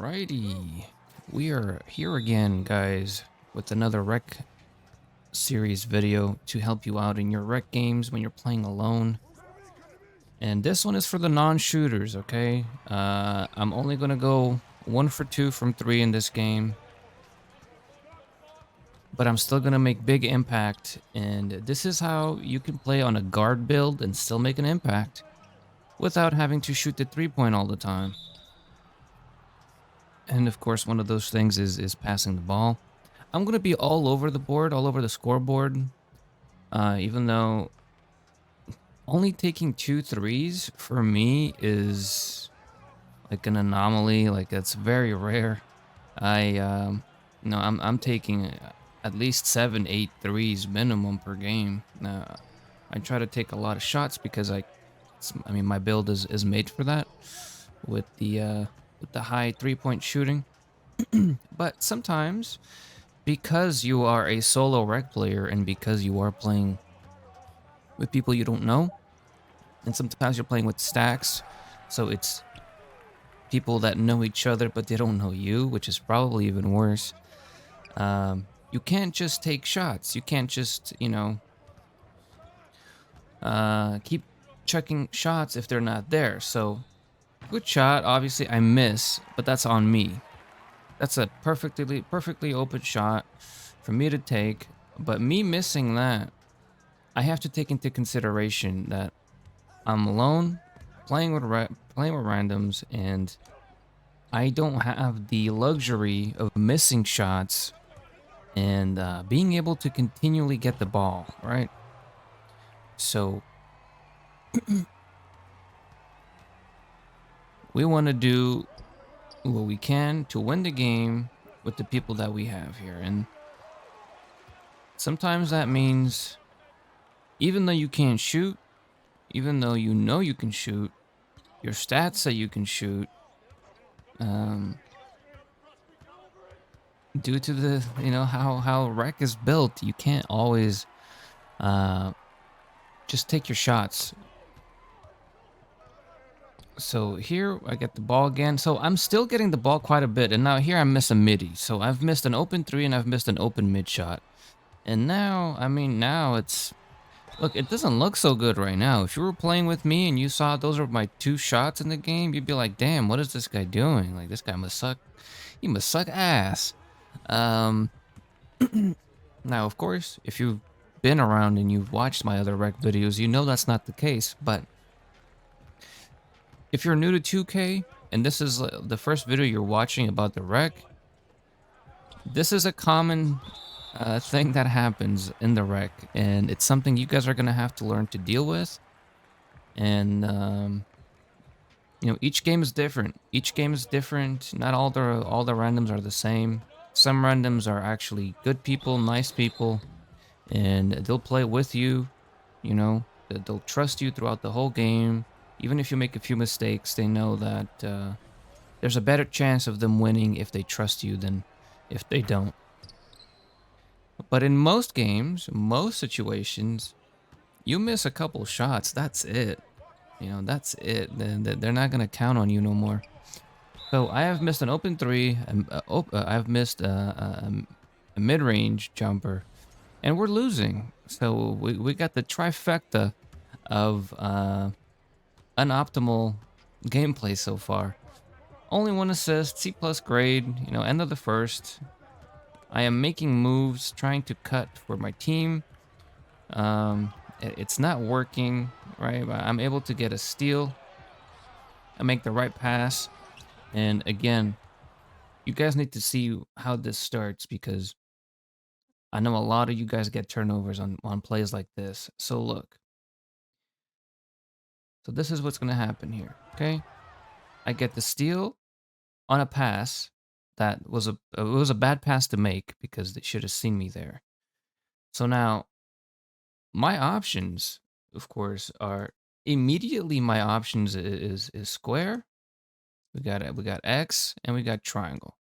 Alrighty, we are here again, guys, with another rec series video to help you out in your rec games when you're playing alone. And this one is for the non-shooters, okay? I'm only gonna go 1 for 2 from 3 in this game, but I'm still gonna make big impact. And this is how you can play on a guard build and still make an impact without having to shoot the 3-point all the time. And of course, one of those things is passing the ball. I'm gonna be all over the board, all over the scoreboard. Even though only taking 2 threes for me is like an anomaly. Like that's very rare. I'm taking at least 7, 8 threes minimum per game. I try to take a lot of shots because I mean, my build is made for that with the high 3-point shooting. But sometimes, because you are a solo rec player and because you are playing with people you don't know, and sometimes you're playing with stacks, so it's people that know each other but they don't know you, which is probably even worse. You can't just take shots. You can't just, keep checking shots if they're not there. So, good shot. Obviously, I miss, but that's on me. That's a perfectly open shot for me to take. But me missing that, I have to take into consideration that I'm alone, playing with randoms, and I don't have the luxury of missing shots and being able to continually get the ball, right? So we want to do what we can to win the game with the people that we have here. And sometimes that means even though you can't shoot, even though you know you can shoot, your stats say you can shoot, due to the, how rec is built, you can't always just take your shots. So here I get the ball again. So I'm still getting the ball quite a bit. And now here I miss a midi. So I've missed an open 3 and I've missed an open mid shot. And now, I mean, now it's... Look, it doesn't look so good right now. If you were playing with me and you saw those are my 2 shots in the game, you'd be like, damn, what is this guy doing? Like, this guy must suck. He must suck ass. Now, of course, if you've been around and you've watched my other rec videos, you know that's not the case. But if you're new to 2K and this is the first video you're watching about the rec, this is a common thing that happens in the rec, and it's something you guys are gonna have to learn to deal with. And each game is different. Each game is different. Not all the randoms are the same. Some randoms are actually good people, nice people, and they'll play with you. They'll trust you throughout the whole game. Even if you make a few mistakes, they know that there's a better chance of them winning if they trust you than if they don't. But in most games, most situations, you miss a couple shots. That's it. That's it. They're not going to count on you no more. So I have missed an open 3. I've missed a mid-range jumper. And we're losing. So we got the trifecta of unoptimal gameplay so far. Only 1 assist, C+ grade, end of the first. I am making moves, trying to cut for my team. It's not working, right? I'm able to get a steal. I make the right pass. And again, you guys need to see how this starts because I know a lot of you guys get turnovers on plays like this. So look. So this is what's going to happen here, okay? I get the steal on a pass that was it was a bad pass to make because they should have seen me there. So now my options, of course, are immediately my options is square. We got X and we got triangle.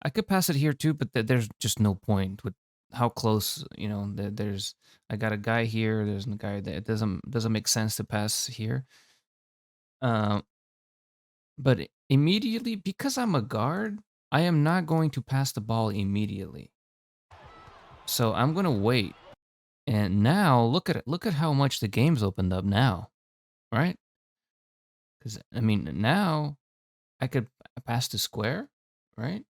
I could pass it here too, but there's just no point with how close, there's I got a guy here, there's a guy there. It doesn't make sense to pass here. But Immediately, because I'm a guard, I am not going to pass the ball immediately. So I'm gonna wait. And now look at it. Look at how much the game's opened up now, right? Because I mean, now I could pass the square, right?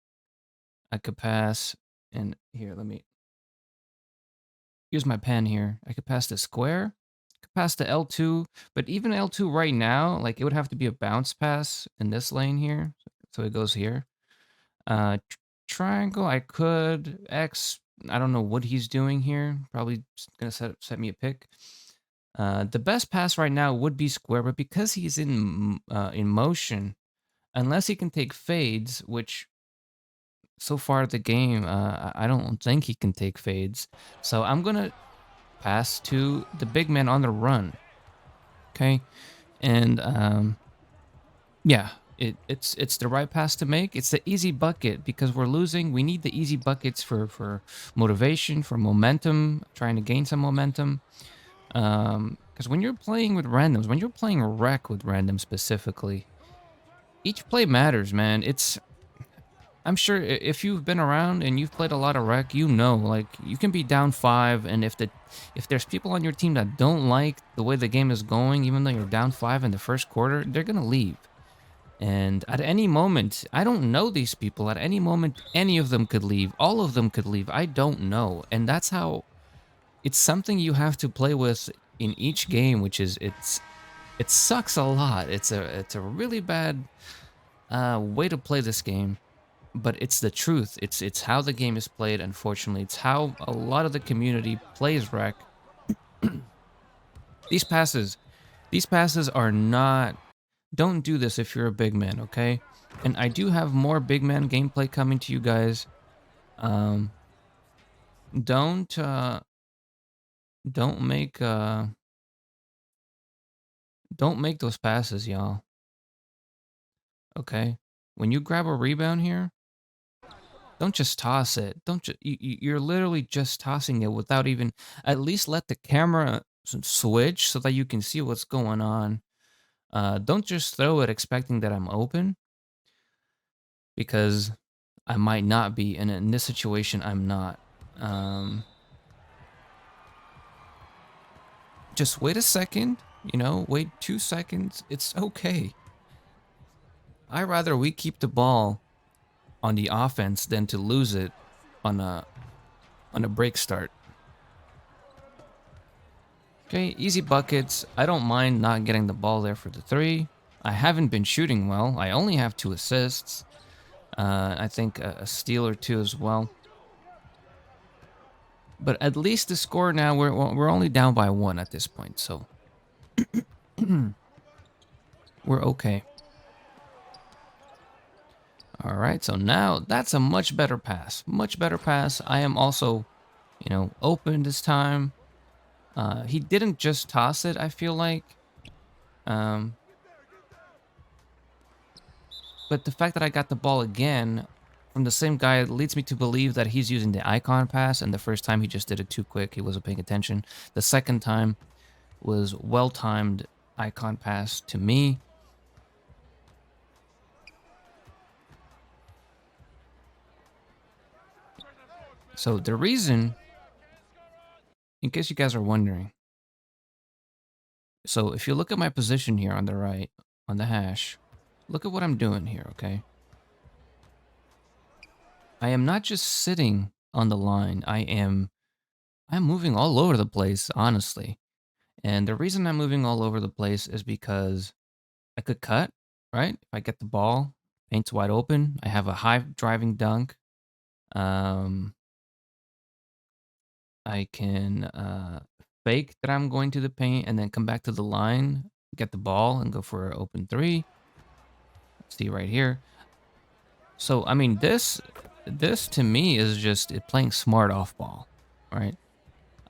I could pass, and here, let me use my pen here. I could pass the square, could pass the L2, but even L2 right now, like it would have to be a bounce pass in this lane here. So it goes here. Triangle, I could. X, I don't know what he's doing here. Probably gonna set me a pick. The best pass right now would be square, but because he's in motion, unless he can take fades, which so far the game, I don't think he can take fades. So I'm gonna pass to the big man on the run. Okay, and yeah, it's the right pass to make. It's the easy bucket because we're losing. We need the easy buckets for motivation, for momentum, trying to gain some momentum. Because when you're playing with randoms, when you're playing rec with randoms specifically, each play matters, man. I'm sure if you've been around and you've played a lot of rec, you know, like you can be down 5, and if there's people on your team that don't like the way the game is going, even though you're down 5 in the first quarter, they're gonna leave. And at any moment, I don't know these people. At any moment, any of them could leave. All of them could leave. I don't know, and that's how. It's something you have to play with in each game, which is it sucks a lot. It's a really bad way to play this game, but it's the truth. It's how the game is played. Unfortunately, it's how a lot of the community plays rec. These passes, these passes are not. Don't do this if you're a big man, okay? And I do have more big man gameplay coming to you guys. Um, don't don't make don't make those passes, y'all. Okay? When you grab a rebound here, don't just toss it. Don't you're literally just tossing it without even at least let the camera switch so that you can see what's going on. Don't just throw it expecting that I'm open, because I might not be, and in this situation, I'm not. Just wait a second, wait 2 seconds. It's okay. I'd rather we keep the ball on the offense than to lose it on a break start. Okay, easy buckets. I don't mind not getting the ball there for the 3. I haven't been shooting well. I only have 2 assists. I think a steal or 2 as well. But at least the score now, we're only down by 1 at this point, so we're okay. All right, so now that's a much better pass. Much better pass. I am also, open this time. He didn't just toss it, I feel like. But the fact that I got the ball again from the same guy leads me to believe that he's using the icon pass, and the first time he just did it too quick. He wasn't paying attention. The second time was well-timed icon pass to me. So the reason, in case you guys are wondering, so if you look at my position here on the right, on the hash, look at what I'm doing here, okay? I am not just sitting on the line. I'm moving all over the place, honestly. And the reason I'm moving all over the place is because I could cut, right? If I get the ball, paint's wide open. I have a high driving dunk. I can fake that I'm going to the paint and then come back to the line, get the ball, and go for an open 3. See right here. So, I mean, this to me is just playing smart off ball, right?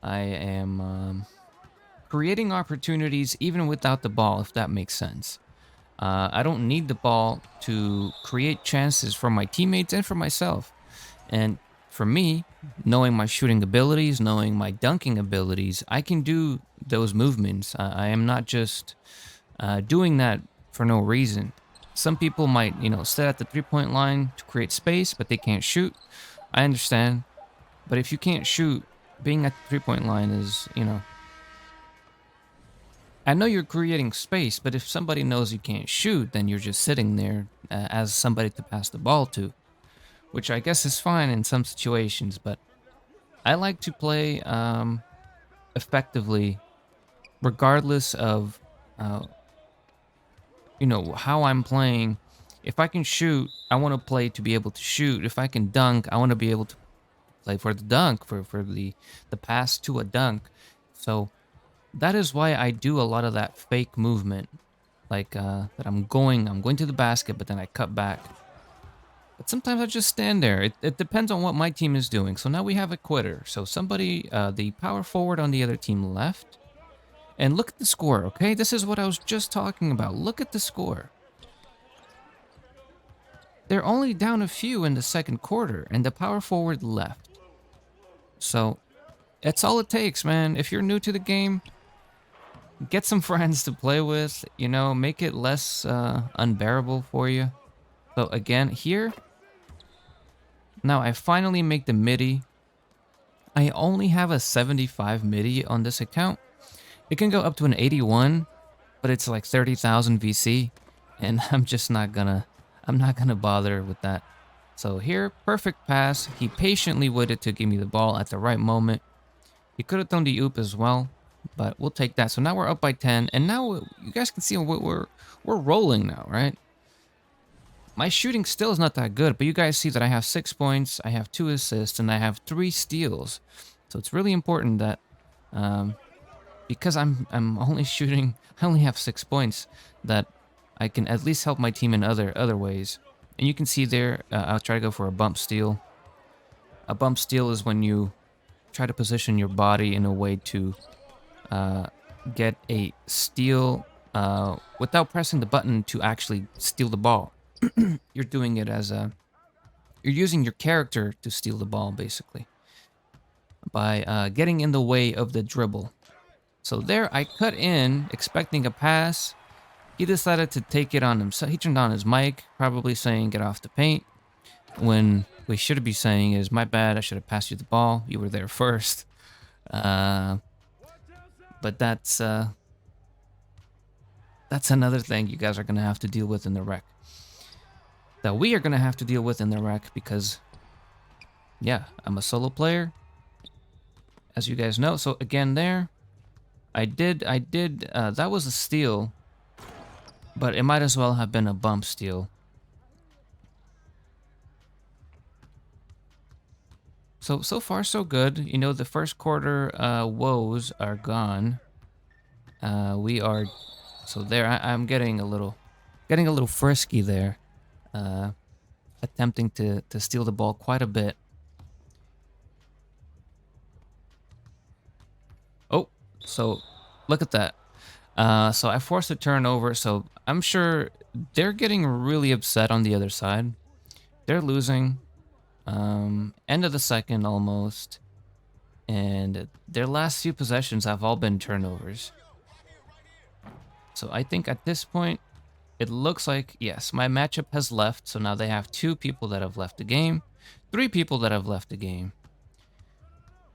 I am creating opportunities even without the ball, if that makes sense. I don't need the ball to create chances for my teammates and for myself. And for me, knowing my shooting abilities, knowing my dunking abilities, I can do those movements. I am not just doing that for no reason. Some people might, sit at the 3-point line to create space, but they can't shoot. I understand. But if you can't shoot, being at the 3-point line is, I know you're creating space, but if somebody knows you can't shoot, then you're just sitting there as somebody to pass the ball to, which I guess is fine in some situations, but I like to play effectively regardless of, uh, how I'm playing. If I can shoot, I want to play to be able to shoot. If I can dunk, I want to be able to play for the dunk, for the pass to a dunk. So that is why I do a lot of that fake movement, like that I'm going to the basket, but then I cut back. But sometimes I just stand there. It depends on what my team is doing. So now we have a quitter. So somebody, the power forward on the other team left. And look at the score, okay? This is what I was just talking about. Look at the score. They're only down a few in the second quarter, and the power forward left. So that's all it takes, man. If you're new to the game, get some friends to play with, make it less unbearable for you. So again, here, now I finally make the midi. I only have a 75 midi on this account. It can go up to an 81, but it's like 30,000 VC, and I'm not gonna bother with that. So here, perfect pass. He patiently waited to give me the ball at the right moment. He could have thrown the oop as well, but we'll take that. So now we're up by 10, and now you guys can see we're rolling now, right? My shooting still is not that good, but you guys see that I have 6 points, I have 2 assists, and I have 3 steals. So it's really important that, because I'm only shooting, I only have 6 points, that I can at least help my team in other ways. And you can see there, I'll try to go for a bump steal. A bump steal is when you try to position your body in a way to get a steal without pressing the button to actually steal the ball. You're doing it as you're using your character to steal the ball, basically, by getting in the way of the dribble. So there, I cut in, expecting a pass. He decided to take it on himself. He turned on his mic, probably saying, "Get off the paint," when we should be saying is, "My bad, I should have passed you the ball. You were there first." But that's another thing you guys are going to have to deal with in the rec. That we are going to have to deal with in the rec because, yeah, I'm a solo player, as you guys know. So again there, I did, that was a steal, but it might as well have been a bump steal. So far so good. The first quarter woes are gone. We are, so there, I'm getting a little frisky there. Attempting to steal the ball quite a bit. Oh, so look at that. So I forced a turnover, so I'm sure they're getting really upset on the other side. They're losing. End of the second almost. And their last few possessions have all been turnovers. So I think at this point, it looks like, yes, my matchup has left. So now they have 2 people that have left the game, 3 people that have left the game.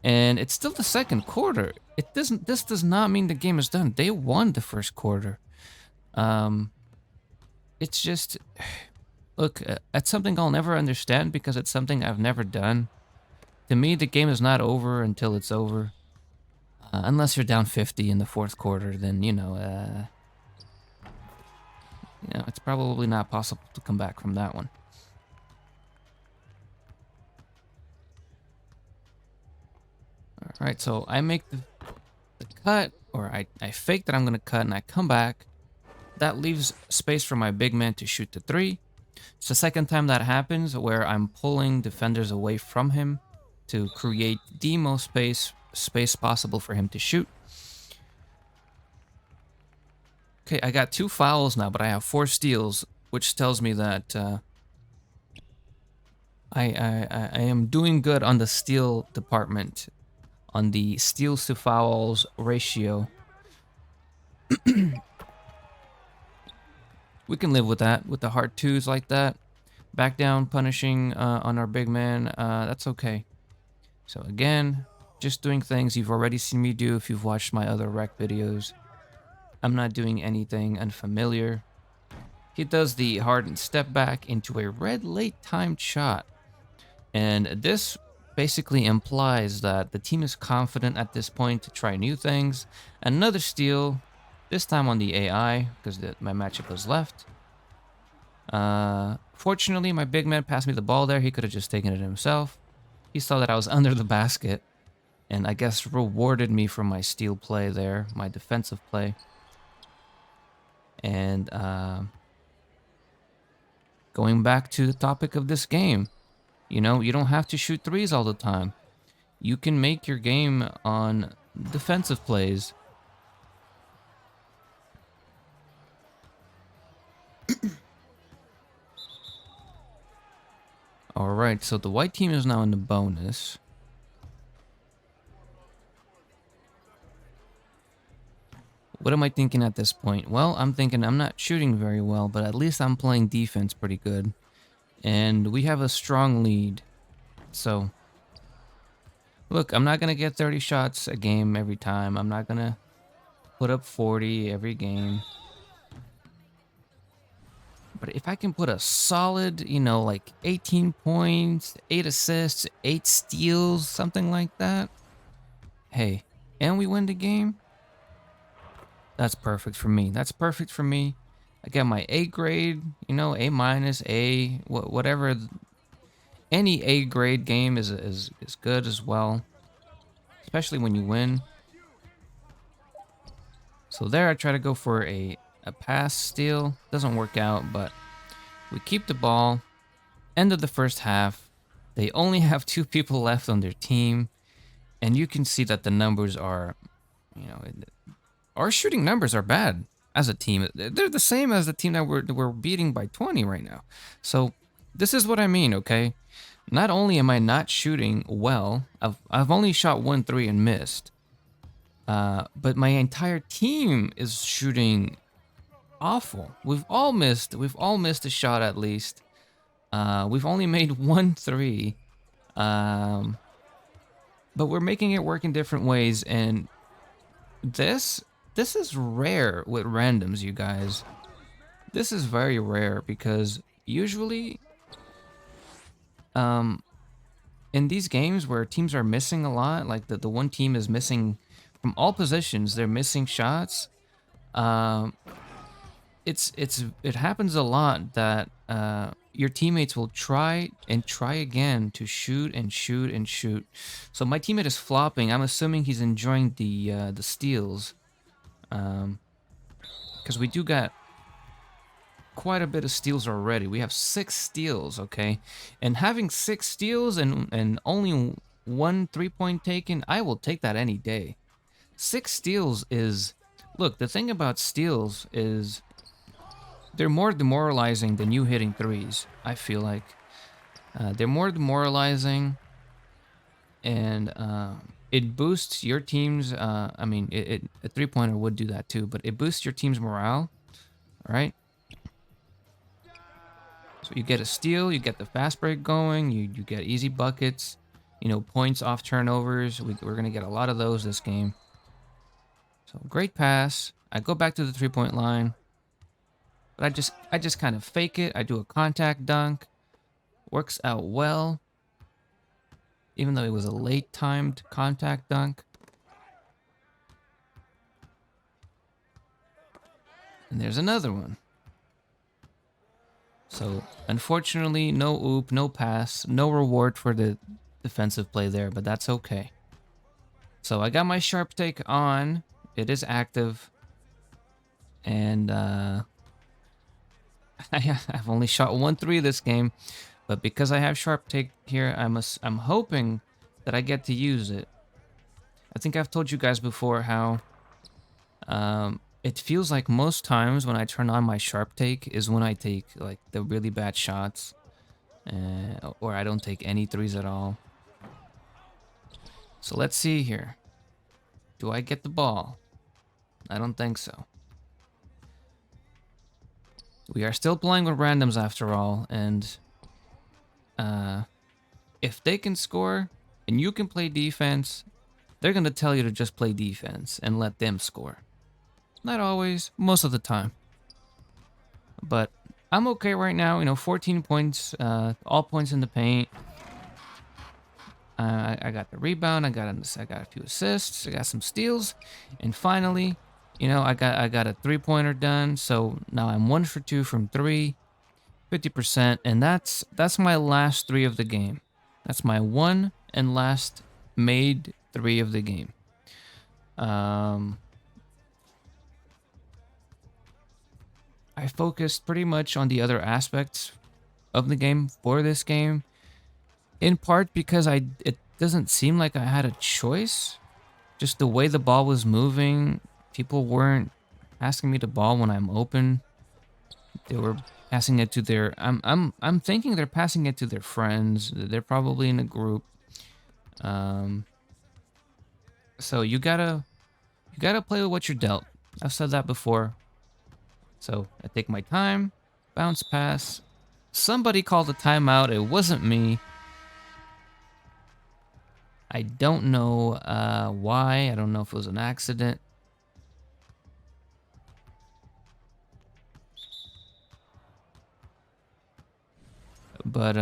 And it's still the second quarter. This does not mean the game is done. They won the first quarter. It's just, look, it's something I'll never understand because it's something I've never done. To me, the game is not over until it's over. Unless you're down 50 in the fourth quarter, then, it's probably not possible to come back from that one. All right, so I make the cut, or I fake that I'm going to cut, and I come back. That leaves space for my big man to shoot the 3. It's the second time that happens where I'm pulling defenders away from him to create the most space possible for him to shoot. Okay, I got 2 fouls now, but I have 4 steals, which tells me that I am doing good on the steal department, on the steals to fouls ratio. We can live with that, with the hard twos like that. Back down, punishing on our big man. That's okay. So again, just doing things you've already seen me do if you've watched my other rec videos. I'm not doing anything unfamiliar. He does the hardened step back into a red late timed shot. And this basically implies that the team is confident at this point to try new things. Another steal, this time on the AI, because my matchup was left. Fortunately, my big man passed me the ball there. He could have just taken it himself. He saw that I was under the basket, and I guess rewarded me for my steal play there, my defensive play. And going back to the topic of this game, you know, you don't have to shoot threes all the time. You can make your game on defensive plays. All right, so the white team is now in the bonus. What am I thinking at this point? Well, I'm thinking I'm not shooting very well, but at least I'm playing defense pretty good. And we have a strong lead. So, look, I'm not going to get 30 shots a game every time. I'm not going to put up 40 every game. But if I can put a solid, you know, like 18 points, 8 assists, 8 steals, something like that. Hey, and we win the game. That's perfect for me. That's perfect for me. I get my A grade, you know, A minus, A, whatever. Any A grade game is good as well, especially when you win. So there I try to go for a pass steal. Doesn't work out, but we keep the ball. End of the first half. They only have 2 people left on their team. And you can see that the numbers are, you know, our shooting numbers are bad as a team. They're the same as the team that we're beating by 20 right now. So this is what I mean, okay? Not only am I not shooting well, I've only shot 1 3 and missed. But my entire team is shooting awful. We've all missed a shot at least. We've only made 1 3. But we're making it work in different ways, and this is rare with randoms, you guys. This is very rare because usually in these games where teams are missing a lot, like the one team is missing from all positions, they're missing shots. It happens a lot that your teammates will try and try again to shoot and shoot and shoot. So my teammate is flopping. I'm assuming he's enjoying the steals, because we do got quite a bit of steals already. We have 6 steals, okay, and having 6 steals and only 1 3-point taken, I will take that any day. 6 steals is, look, the thing about steals is they're more demoralizing than you hitting threes, I feel like. They're more demoralizing, and it boosts your team's, I mean, a 3-pointer would do that too, but it boosts your team's morale, all right? So you get a steal, you get the fast break going, you get easy buckets, you know, points off turnovers. We're going to get a lot of those this game. So great pass. I go back to the 3-point line. But I just kind of fake it. I do a contact dunk. Works out well. Even though it was a late timed contact dunk. And there's another one. So unfortunately, no oop, no pass, no reward for the defensive play there, but that's okay. So I got my sharp take on. It is active. And I've only shot 1 3 this game, but because I have sharp take here, I'm hoping that I get to use it. I think I've told you guys before how it feels like most times when I turn on my sharp take is when I take like the really bad shots, or I don't take any threes at all. So let's see here. Do I get the ball? I don't think so. We are still playing with randoms after all, and if they can score and you can play defense, they're gonna tell you to just play defense and let them score. Not always, most of the time. But I'm okay right now. You know, 14 points, all points in the paint. I got the rebound. I got a few assists. I got some steals, and finally, you know, I got a 3-pointer done. So now I'm 1 for 2 from 3, 50%, and that's my last 3 of the game. That's my one and last made 3 of the game. I focused pretty much on the other aspects of the game for this game, in part because it doesn't seem like I had a choice. Just the way the ball was moving, people weren't asking me to ball when I'm open. They were passing it to their I'm thinking they're passing it to their friends. They're probably in a group. So you gotta play with what you're dealt. I've said that before. So I take my time, bounce pass. Somebody called a timeout. It wasn't me. I don't know why. I don't know if it was an accident. But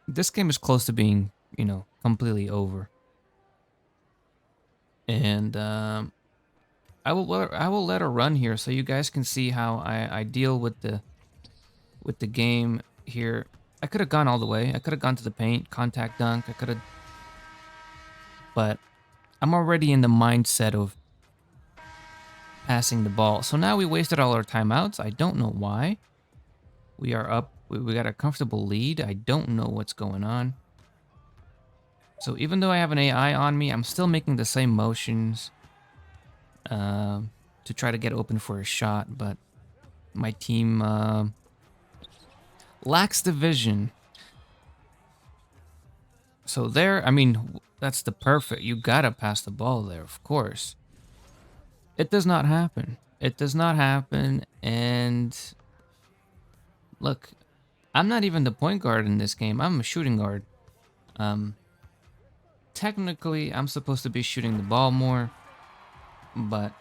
this game is close to being, you know, completely over. And I will let her run here so you guys can see how I deal with the game here. I could have gone all the way. I could have gone to the paint, contact dunk. I could have, but I'm already in the mindset of passing the ball. So now we wasted all our timeouts. I don't know why. We are up. We got a comfortable lead. I don't know what's going on. So even though I have an AI on me, I'm still making the same motions to try to get open for a shot, but my team lacks the vision. So there, I mean, that's the perfect. You gotta pass the ball there, of course. It does not happen. It does not happen. And look, I'm not even the point guard in this game. I'm a shooting guard. Technically, I'm supposed to be shooting the ball more, but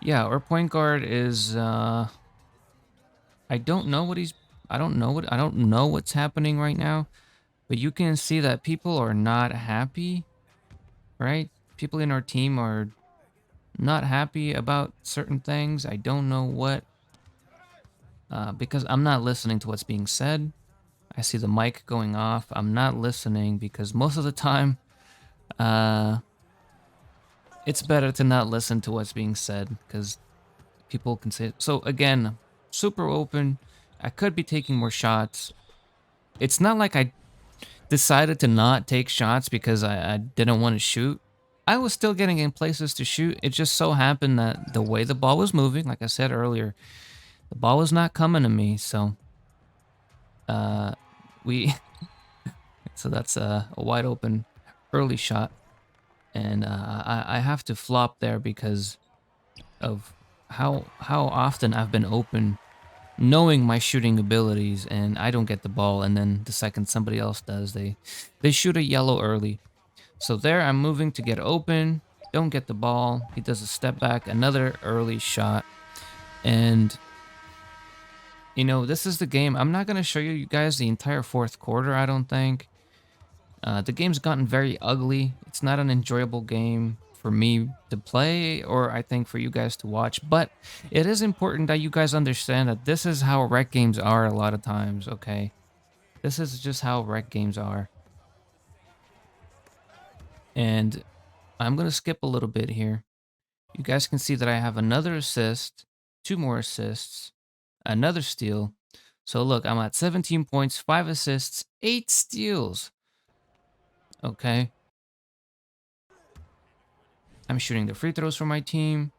yeah, our point guard is I don't know what's happening right now, but you can see that people are not happy, right? People in our team are not happy about certain things. I don't know what, because I'm not listening to what's being said. I see the mic going off. I'm not listening because most of the time, it's better to not listen to what's being said because people can say. So again, super open. I could be taking more shots. It's not like I decided to not take shots because I didn't want to shoot. I was still getting in places to shoot. It just so happened that the way the ball was moving, like I said earlier, the ball was not coming to me. So so that's a wide open early shot. And I have to flop there because of how often I've been open, knowing my shooting abilities, and I don't get the ball, and then the second somebody else does, they shoot a yellow early. So there I'm moving to get open, don't get the ball. He does a step back, another early shot. And you know, this is the game. I'm not going to show you guys the entire fourth quarter, I don't think. The game's gotten very ugly. It's not an enjoyable game for me to play, or I think for you guys to watch. But it is important that you guys understand that this is how rec games are a lot of times, okay? This is just how rec games are. And I'm going to skip a little bit here. You guys can see that I have another assist, 2 more assists, another steal. So look, I'm at 17 points, 5 assists, 8 steals. Okay. I'm shooting the free throws for my team.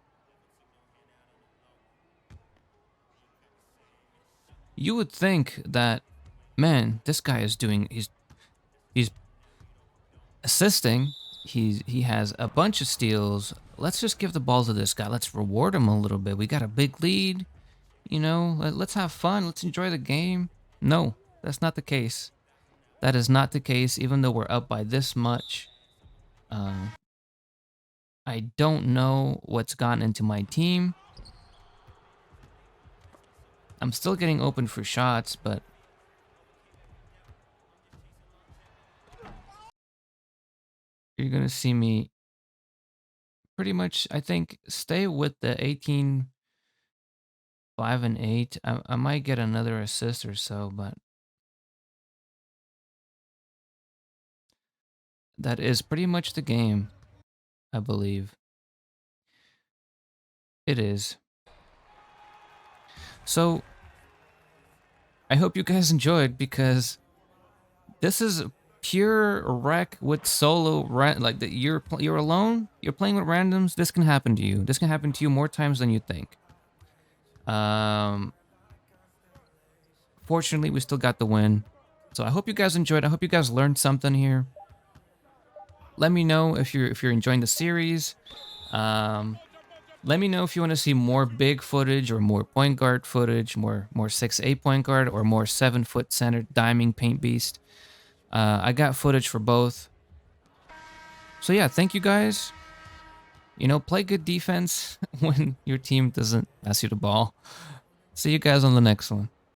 You would think that, man, this guy is doing, he's assisting. He has a bunch of steals, let's just give the ball to this guy. Let's reward him a little bit. We got a big lead. You know, let's have fun. Let's enjoy the game. No, that's not the case. That is not the case, even though we're up by this much. I don't know what's gotten into my team. I'm still getting open for shots, but you're going to see me pretty much, I think, stay with the 18, 5, and 8. I might get another assist or so, but that is pretty much the game, I believe. It is. So I hope you guys enjoyed, because this is pure wreck with solo like that. You're alone. You're playing with randoms. This can happen to you. This can happen to you more times than you think. Fortunately, we still got the win. So I hope you guys enjoyed. I hope you guys learned something here. Let me know if you're enjoying the series. Let me know if you want to see more big footage or more point guard footage, more 6'8" point guard, or more 7-foot center diming paint beast. I got footage for both. So yeah, thank you guys. You know, play good defense when your team doesn't pass you the ball. See you guys on the next one.